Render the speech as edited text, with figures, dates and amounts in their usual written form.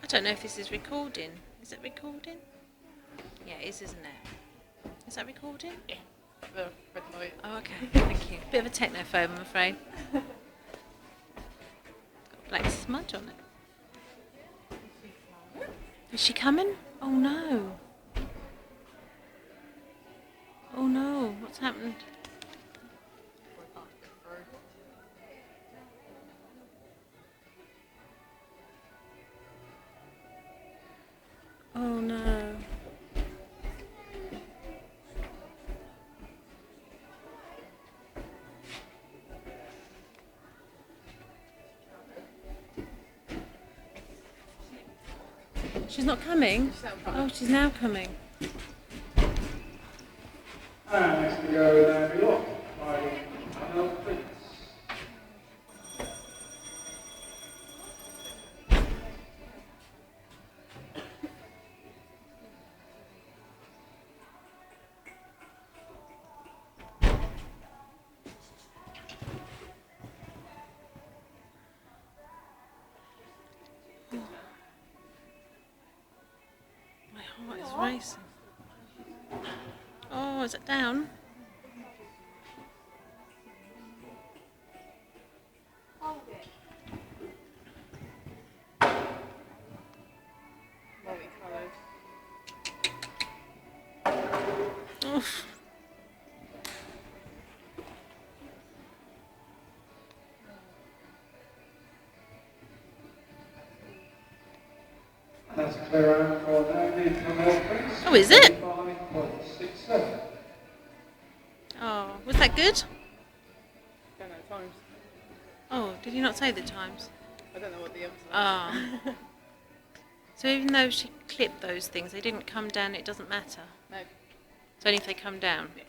I don't know if this is recording. Is it recording? Yeah, it is, isn't it? Is that recording? Yeah. The red light. Oh, okay. Thank you. Bit of a technophobe, I'm afraid. Got a black smudge on it. Is she coming? Oh no. Oh no. What's happened? Oh no. She's not coming? Oh, she's now coming. And next we go down below by Arnold Prince. My heart is racing. Oh, is it down? Multicoloured. Oof. That's clear out for Naomi from Arnold Prince. Oh, is it? 25.67. Oh, was that good? Don't know times. Oh, did you not say the times? I don't know what the others are. Ah. So even though she clipped those things, they didn't come down, it doesn't matter. No. It's only if they come down. Yeah.